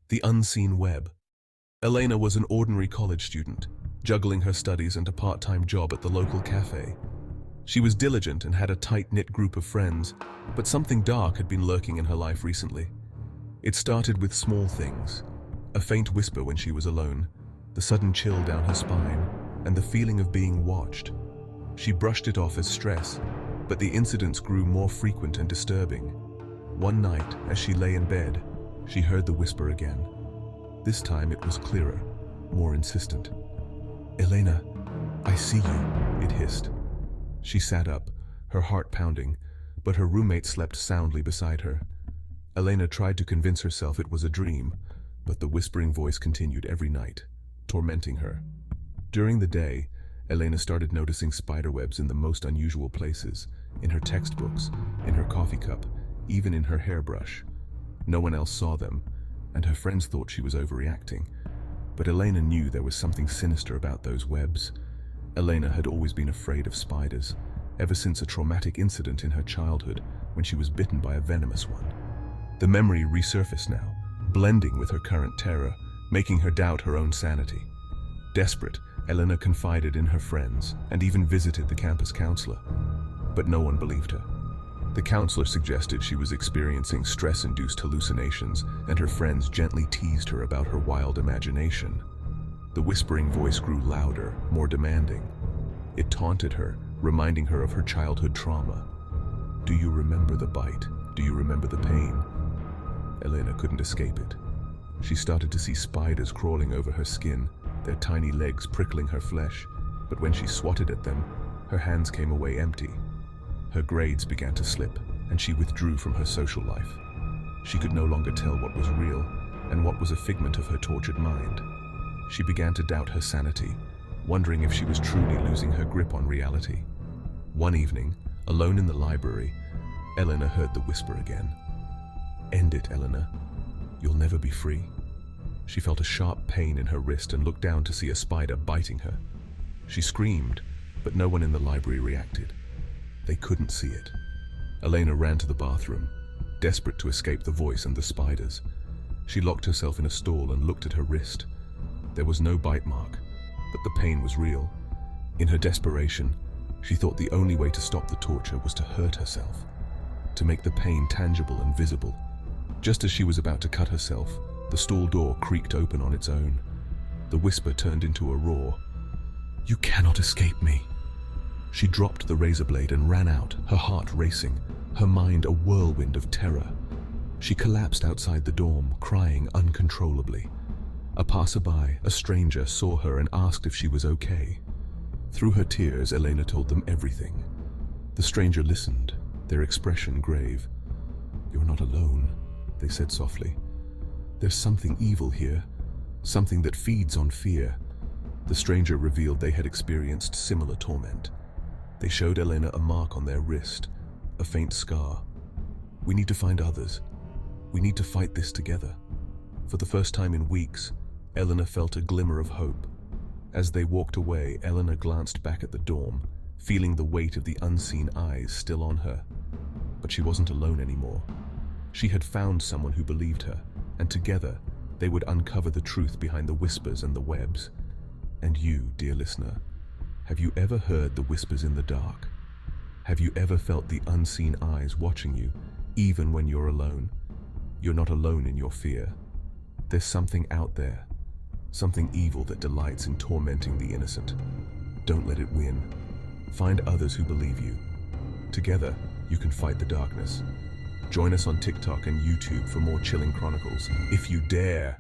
The unseen web. Elena was an ordinary college student, juggling her studies and a part-time job at the local cafe. She was diligent and had a tight-knit group of friends, but something dark had been lurking in her life recently. It started with small things: a faint whisper when she was alone, the sudden chill down her spine, and the feeling of being watched. She brushed it off as stress, but the incidents grew more frequent and disturbing. One night, as she lay in bed, she heard the whisper again. This time it was clearer, more insistent. "Elena, I see you," it hissed. She sat up, her heart pounding, but her roommate slept soundly beside her. Elena tried to convince herself it was a dream, but the whispering voice continued every night, tormenting her. During the day, Elena started noticing spiderwebs in the most unusual places, in her textbooks, in her coffee cup, even in her hairbrush. No one else saw them, and her friends thought she was overreacting. But Elena knew there was something sinister about those webs. Elena had always been afraid of spiders, ever since a traumatic incident in her childhood when she was bitten by a venomous one. The memory resurfaced now, blending with her current terror, making her doubt her own sanity. Desperate, Elena confided in her friends and even visited the campus counselor. But no one believed her. The counselor suggested she was experiencing stress-induced hallucinations, and her friends gently teased her about her wild imagination. The whispering voice grew louder, more demanding. It taunted her, reminding her of her childhood trauma. "Do you remember the bite? Do you remember the pain?" Elena couldn't escape it. She started to see spiders crawling over her skin, their tiny legs prickling her flesh, but when she swatted at them, her hands came away empty. Her grades began to slip, and she withdrew from her social life. She could no longer tell what was real and what was a figment of her tortured mind. She began to doubt her sanity, wondering if she was truly losing her grip on reality. One evening, alone in the library, Elena heard the whisper again. "End it, Elena. You'll never be free." She felt a sharp pain in her wrist and looked down to see a spider biting her. She screamed, but no one in the library reacted. They couldn't see it. Elena ran to the bathroom, desperate to escape the voice and the spiders. She locked herself in a stall and looked at her wrist. There was no bite mark, but the pain was real. In her desperation, she thought the only way to stop the torture was to hurt herself, to make the pain tangible and visible. Just as she was about to cut herself, the stall door creaked open on its own. The whisper turned into a roar. "You cannot escape me." She dropped the razor blade and ran out, her heart racing, her mind a whirlwind of terror. She collapsed outside the dorm, crying uncontrollably. A passerby, a stranger, saw her and asked if she was okay. Through her tears, Elena told them everything. The stranger listened, their expression grave. "You're not alone," they said softly. "There's something evil here, something that feeds on fear." The stranger revealed they had experienced similar torment. They showed Elena a mark on their wrist, a faint scar. "We need to find others. We need to fight this together." For the first time in weeks, Elena felt a glimmer of hope. As they walked away, Elena glanced back at the dorm, feeling the weight of the unseen eyes still on her. But she wasn't alone anymore. She had found someone who believed her, and together they would uncover the truth behind the whispers and the webs. And you, dear listener, have you ever heard the whispers in the dark? Have you ever felt the unseen eyes watching you, even when you're alone? You're not alone in your fear. There's something out there, something evil that delights in tormenting the innocent. Don't let it win. Find others who believe you. Together, you can fight the darkness. Join us on TikTok and YouTube for more chilling chronicles, if you dare.